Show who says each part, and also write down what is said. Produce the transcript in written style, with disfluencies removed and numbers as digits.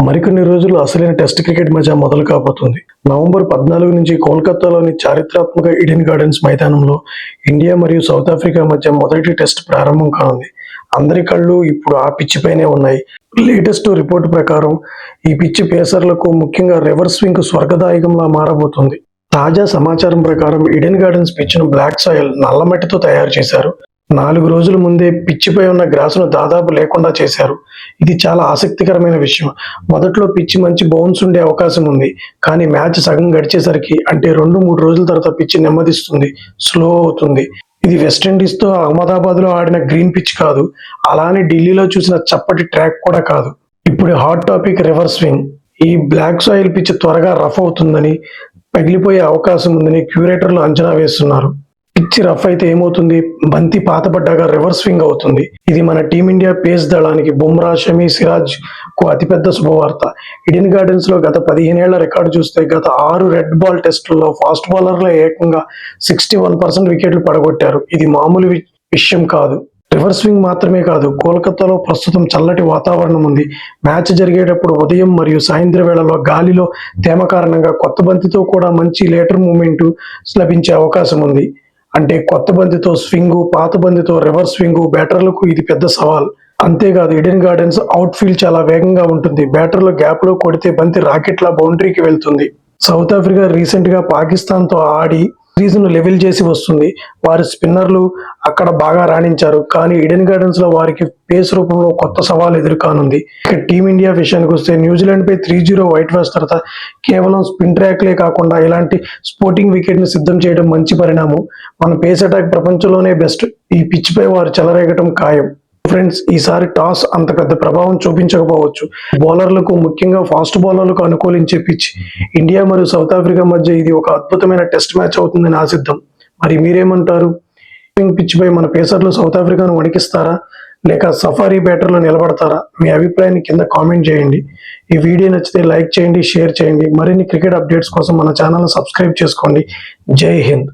Speaker 1: మరికొన్ని రోజుల్లో అసలైన టెస్ట్ క్రికెట్ మజా మొదలు కాబోతుంది. నవంబర్ 14 నుంచి కోల్కతాలోని చారిత్రాత్మక ఈడెన్ గార్డెన్స్ మైదానంలో ఇండియా మరియు సౌత్ ఆఫ్రికా మధ్య మొదటి టెస్ట్ ప్రారంభం కానుంది. అందరి కళ్ళు ఇప్పుడు ఆ పిచ్ పైనే ఉన్నాయి. లేటెస్ట్ రిపోర్టు ప్రకారం ఈ పిచ్ పేసర్లకు, ముఖ్యంగా రివర్స్ స్వింగ్ స్వర్గదాయకంలా మారబోతుంది. తాజా సమాచారం ప్రకారం ఈడెన్ గార్డెన్స్ పిచ్ను బ్లాక్ సాయిల్, నల్లమట్టితో తయారు చేశారు. 4 రోజుల ముందే పిచ్చిపై ఉన్న గ్రాసును దాదాపు లేకుండా చేశారు. ఇది చాలా ఆసక్తికరమైన విషయం. మొదట్లో పిచ్చి మంచి బౌన్స్ ఉండే అవకాశం ఉంది. కానీ మ్యాచ్ సగం గడిచేసరికి, అంటే 2-3 రోజుల తర్వాత పిచ్ నెమ్మదిస్తుంది, స్లో అవుతుంది. ఇది వెస్టిండీస్తో అహ్మదాబాద్లో ఆడిన గ్రీన్ పిచ్ కాదు. అలానే ఢిల్లీలో చూసిన చప్పటి ట్రాక్ కూడా కాదు. ఇప్పుడు హాట్ టాపిక్ రివర్స్ స్వింగ్. ఈ బ్లాక్ సాయిల్ పిచ్ త్వరగా రఫ్ అవుతుందని, పగిలిపోయే అవకాశం ఉందని క్యూరేటర్లు అంచనా వేస్తున్నారు. పిచ్ రఫ్ అయితే ఏమవుతుంది? బంతి పాతపడ్డాక రివర్స్ స్వింగ్ అవుతుంది. ఇది మన టీమిండియా పేస్ దళానికి, బుమ్రా, షమి, సిరాజ్ కు అతిపెద్ద శుభవార్త. ఈడెన్ గార్డెన్స్ లో గత 15 ఏళ్ల రికార్డు చూస్తే, గత 6 రెడ్ బాల్ టెస్టుల్లో ఫాస్ట్ బౌలర్లు ఏకంగా 61% వికెట్లు పడగొట్టారు. ఇది మామూలు విషయం కాదు. రివర్స్ స్వింగ్ మాత్రమే కాదు, కోల్కతాలో ప్రస్తుతం చల్లటి వాతావరణం ఉంది. మ్యాచ్ జరిగేటప్పుడు ఉదయం మరియు సాయంత్రం వేళల్లో గాలిలో తేమ కారణంగా కొత్త బంతితో కూడా మంచి లేటర్ మూమెంట్ లభించే అవకాశం ఉంది. అంటే కొత్త బంతితో స్వింగు, పాత బంతితో రివర్స్ స్వింగు బ్యాటర్లకు ఇది పెద్ద సవాల్. అంతేకాదు, ఈడెన్ గార్డెన్స్ అవుట్ ఫీల్డ్ చాలా వేగంగా ఉంటుంది. బ్యాటర్లు గ్యాప్ లో కొడితే బంతి రాకెట్లా బౌండరీకి వెళ్తుంది. సౌత్ ఆఫ్రికా రీసెంట్ గా పాకిస్తాన్ తో ఆడి సిరీస్ను లెవెల్ చేసి వస్తుంది. వారి స్పిన్నర్లు అక్కడ బాగా రాణించారు. కానీ ఈడెన్ గార్డెన్స్ లో వారికి పేస్ రూపంలో కొత్త సవాల్ ఎదుర్కానుంది. ఇక టీమిండియా విషయానికి వస్తే, న్యూజిలాండ్ పై 3-0 వైట్ వాష్ తర్వాత కేవలం స్పిన్ ట్రాక్లే కాకుండా ఇలాంటి స్పోర్టింగ్ వికెట్ ని సిద్ధం చేయడం మంచి పరిణామం. మన పేస్ అటాక్ ప్రపంచంలోనే బెస్ట్. ఈ పిచ్ పై వారు చెలరేగటం ఖాయం. ఫ్రెండ్స్, ఈసారి టాస్ అంత పెద్ద ప్రభావం చూపించకపోవచ్చు. బౌలర్లకు, ముఖ్యంగా ఫాస్ట్ బౌలర్లకు అనుకూలించే పిచ్. ఇండియా మరియు సౌత్ ఆఫ్రికా మధ్య ఇది ఒక అద్భుతమైన టెస్ట్ మ్యాచ్ అవుతుందని ఆశిద్దాం. మరి మీరేమంటారు? పిచ్ పై మన పేసర్లు సౌత్ ఆఫ్రికాను వణికిస్తారా, లేక సఫారీ బ్యాటర్లు నిలబడతారా? మీ అభిప్రాయాన్ని కింద కామెంట్ చేయండి. ఈ వీడియో నచ్చితే లైక్ చేయండి, షేర్ చేయండి. మరిన్ని క్రికెట్ అప్డేట్స్ కోసం మన ఛానల్ సబ్స్క్రైబ్ చేసుకోండి. జై హింద్.